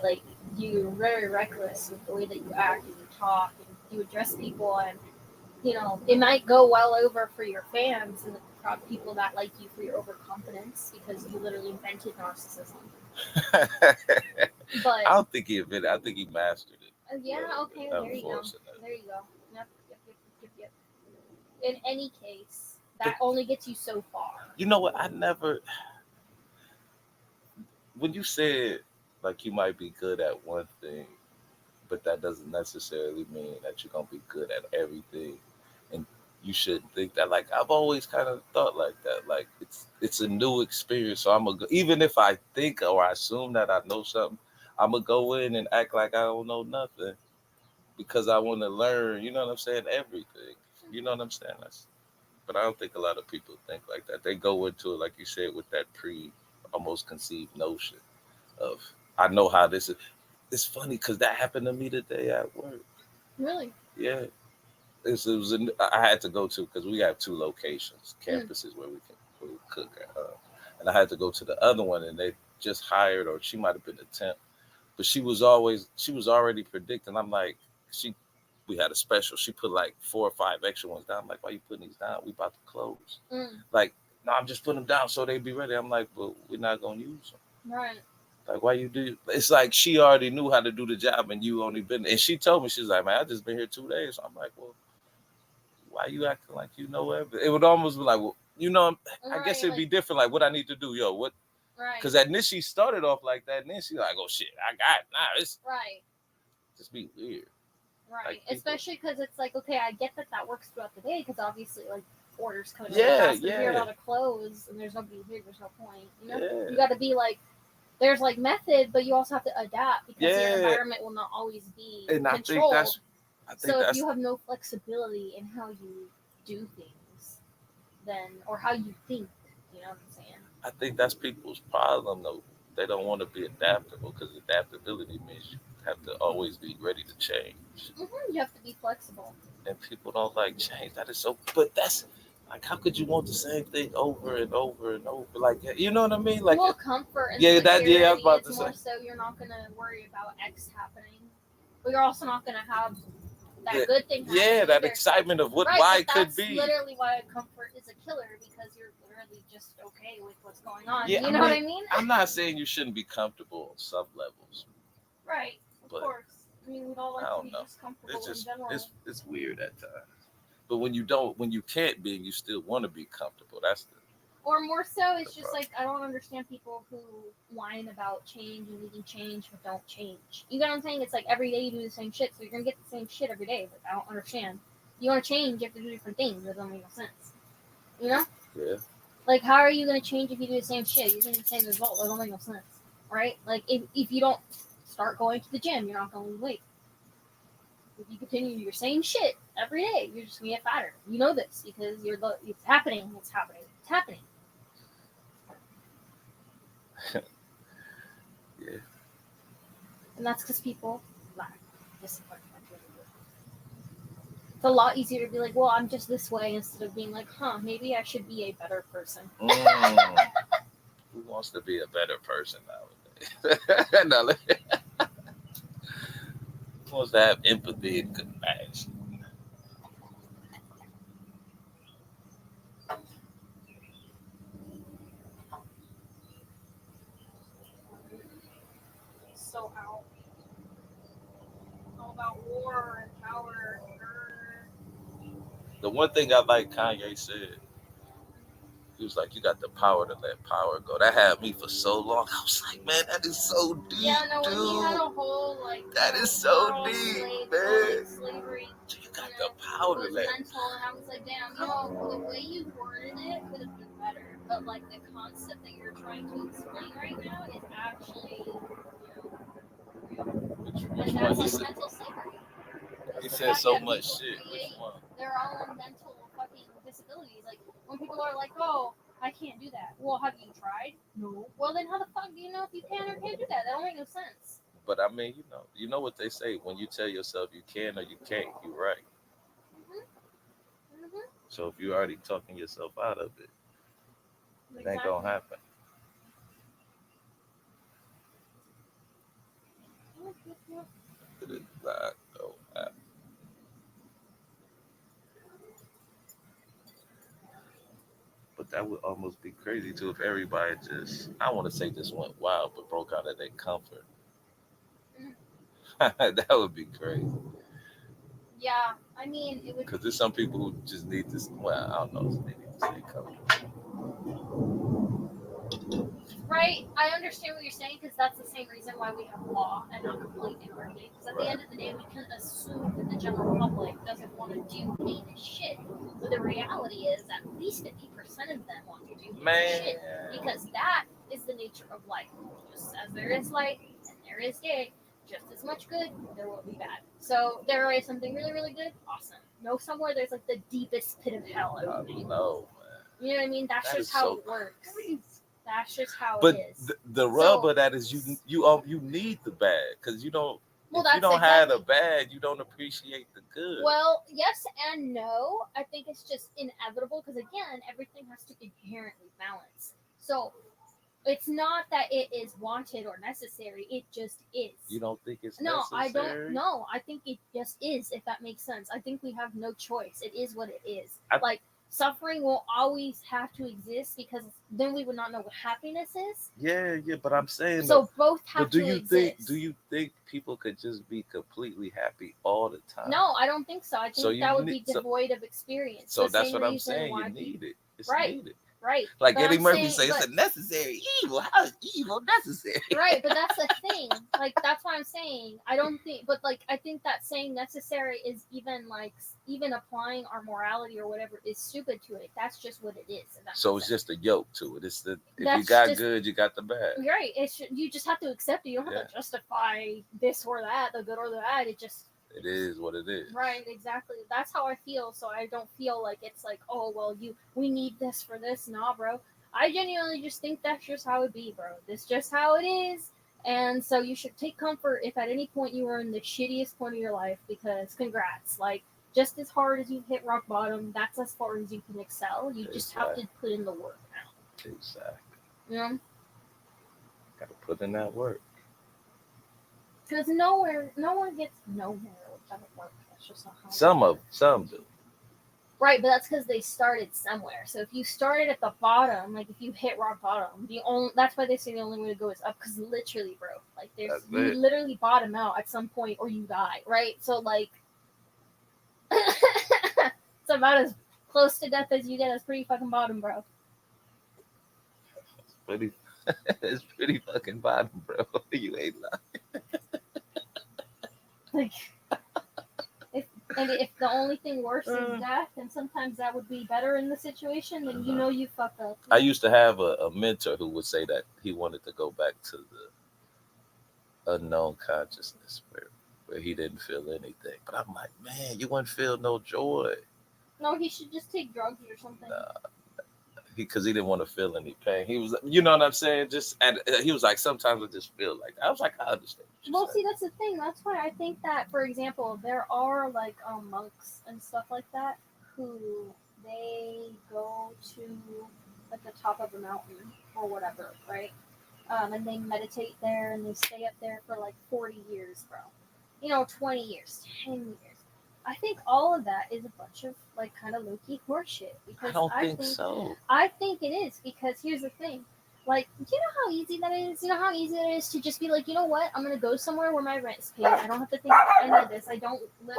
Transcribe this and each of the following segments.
say, like, you're very reckless with the way that you act and you talk and you address people, and it might go well over for your fans and the people that like you for your overconfidence because you literally invented narcissism. But I don't think he invented. I think he mastered it. yeah, okay, there you go. There you go. Yep. In any case, that only gets you so far. You know what? When you said like you might be good at one thing, but that doesn't necessarily mean that you're gonna be good at everything, and you shouldn't think that. Like I've always kind of thought like that. Like it's a new experience, so even if I think or I assume that I know something, I'm gonna go in and act like I don't know nothing because I want to learn. You know what I'm saying? Everything. You know what I'm saying? But I don't think a lot of people think like that. They go into it like you said with that almost conceived notion of I know how this is. It's funny because that happened to me today at work. Really? Yeah. I had to go to because we have two locations, campuses where we cook at. And I had to go to the other one, and they just hired, or she might have been a temp, but she was already predicting. I'm like, we had a special. She put like 4 or 5 extra ones down. I'm like, why you putting these down? We about to close. Like, no, I'm just putting them down so they be ready. I'm like, but we're not gonna use them. Right. Like, why you do? It's like she already knew how to do the job, and you only been. And she told me, she's like, man, I just been here 2 days. So I'm like, well, why you acting like you know everything? It would almost be like, well, I guess it'd be different. Like, what I need to do, yo, what? Right. Because at this she started off like that, and then she's like, oh shit, I got it. Nah, it's right. Just be weird. Right. Like, especially because it's like, okay, I get that works throughout the day because obviously, like, orders come in fast. If you're about to close and there's nobody here, there's no point. You got to be like, there's like method, but you also have to adapt because your environment will not always be controlled. I think if you have no flexibility in how you do things, then or how you think, you know what I'm saying? I think that's people's problem though. They don't want to be adaptable because adaptability means you have to always be ready to change. You have to be flexible. And people don't like change. That is so. But that's like, how could you want the same thing over and over and over? Like, you know what I mean? Like, well, comfort and security. I was about to say. More so, you're not gonna worry about X happening, but you're also not gonna have that good thing happen. Yeah, that excitement of what Y could be. That's literally why comfort is a killer because you're literally just okay with what's going on. Yeah, you know what I mean? I'm not saying you shouldn't be comfortable on some levels. Right, of course. I mean, we'd all like to be just comfortable in general. It's weird at times. But when you can't be, and you still want to be comfortable. That's the. Or more so, it's just like I don't understand people who whine about change and needing change but don't change. You know what I'm saying? It's like every day you do the same shit, so you're gonna get the same shit every day. But I don't understand. You want to change, you have to do different things. That doesn't make no sense. You know? Yeah. Like, how are you gonna change if you do the same shit? You're getting the same result. That don't make no sense, right? Like, if you don't start going to the gym, you're not gonna lose weight. If you continue your same shit every day, you're just gonna get fatter. You know this because it's happening. It's happening. It's happening. Yeah. And that's because people lack discipline. It's a lot easier to be like, well, I'm just this way instead of being like, maybe I should be a better person. Who wants to be a better person nowadays? Who wants to have empathy and compassion? So out. All about war and power and The one thing I like Kanye said, he was like, you got the power to let power go. That had me for so long. I was like, man, that is so deep, yeah, no, dude. When he had a whole, that is so deep, man. Slavery. You got the power to let. Mental, and I was like, damn, the way you worded it could have been better. But, like, the concept that you're trying to explain right now is actually, Which one? That's like mental slavery. He said so much shit. Which one? Their own mental fucking disabilities. Like, when people are like, oh, I can't do that. Well, have you tried? No. Well, then how the fuck do you know if you can or can't do that? That don't make no sense. But I mean, you know what they say, when you tell yourself you can or you can't, you're right. So if you're already talking yourself out of it, it ain't gonna happen. It is not. No. But that would almost be crazy too if everybody just, I want to say just went wild, but broke out of their comfort. That would be crazy. Yeah, I mean, it would. Because there's some people who just need this. Well, I don't know if they need to stay comfortable. Right, I understand what you're saying because that's the same reason why we have law and not complete anarchy. Because at the Right. end of the day, we can assume that the general public doesn't want to do heinous shit. But the reality is, at least 50% of them want to do heinous shit Man. because that is the nature of life. Just as there is light and there is day, just as much good, there will be bad. So there is something really, really good, awesome. No, somewhere there's like the deepest pit of hell. I know, man. You know what I mean? That's That just is how so it works. crazy. That's just how But it is. the rub So- of that is you need the bad because you don't. Well, if you that's don't have exactly. the bad, you don't appreciate the good. Well, yes and no. I think it's just inevitable because again, everything has to inherently balance. So it's not that it is wanted or necessary. It just is. You don't think it's No, necessary? I don't. No, I think it just is. If that makes sense, I think we have no choice. It is what it is. Like suffering will always have to exist because then we would not know what happiness is. Yeah, but I'm saying So both have but do to you exist. do you think people could just be completely happy all the time? No, I don't think so. I think So that would be need- so- devoid of experience. So The that's same what I'm reason saying. why You need it. It's Right. needed. Right. Like But Eddie I'm Murphy saying- says, but- it's a necessary evil. How is evil necessary? Right, but that's the thing. Like that's what I'm saying. I don't think, but like I think that saying necessary is even applying our morality or whatever is stupid to it. That's just what it is. So it's just a yoke to it. It's the if That's you got just- good, you got the bad. right. You just have to accept it. You don't have to justify this or that, the good or the bad. It just It is what it is. right, exactly. That's how I feel. So I don't feel like it's like, oh well, we need this for this. Nah, bro. I genuinely just think that's just how it be, bro. That's just how it is. And so you should take comfort if at any point you are in the shittiest point of your life because congrats. Like just as hard as you hit rock bottom, that's as far as you can excel. You just have to put in the work now. Exactly. You know? Gotta put in that work. Because no one gets nowhere without work. That's just not how Some do. Right, but that's because they started somewhere. So if you started at the bottom, like if you hit rock bottom, that's why they say the only way to go is up. Because literally, bro, like you literally bottom out at some point or you die, right? So like, it's about as close to death as you get. As pretty fucking bottom, bro. It's pretty fucking bottom, bro. You ain't lying. Like. If the only thing worse is death, and sometimes that would be better in the situation, then you know you fucked up. I used to have a mentor who would say that he wanted to go back to the unknown consciousness where he didn't feel anything. But I'm like, man, you wouldn't feel no joy. No, he should just take drugs or something. Because he didn't want to feel any pain. He was, you know what I'm saying? He was like, sometimes I just feel like. I was like, I understand. Well, see, that's the thing. That's why I think that, for example, there are like monks and stuff like that who they go to like the top of a mountain or whatever, right? And they meditate there and they stay up there for like 40 years, bro. 20 years, 10 years. I think all of that is a bunch of like kind of low-key horseshit. Because I don't think so. I think it is because here's the thing. Like, do you know how easy that is? You know how easy it is to just be like, you know what? I'm going to go somewhere where my rent's paid. I don't have to think about any of this. I don't live.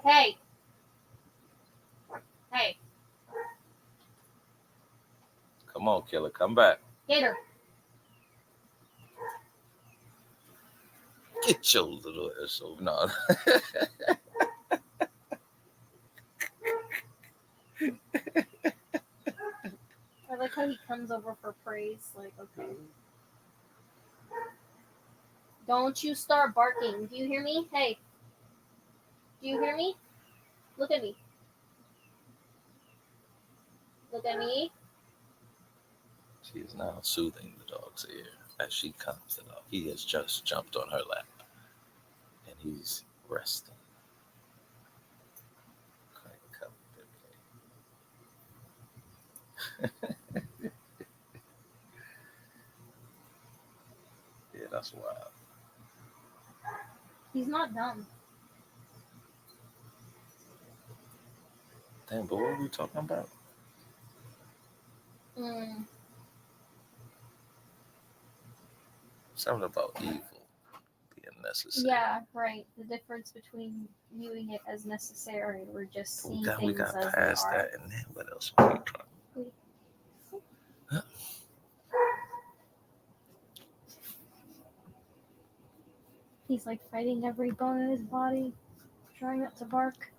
Hey. Come on, killer. Come back. Gator. Get your little ass over. No. I like how he comes over for praise. Like, okay. Don't you start barking. Do you hear me? Hey. Do you hear me? Look at me. Look at me. She is now soothing the dog's ear as she comes it up. He has just jumped on her lap. And he's resting. Yeah, that's wild. He's not dumb. Damn, but what were we talking about? Something about evil being necessary. Yeah, right. The difference between viewing it as necessary or just seeing things we got as past they are. that, and then what else were we talking? He's like fighting every bone in his body, trying not to bark.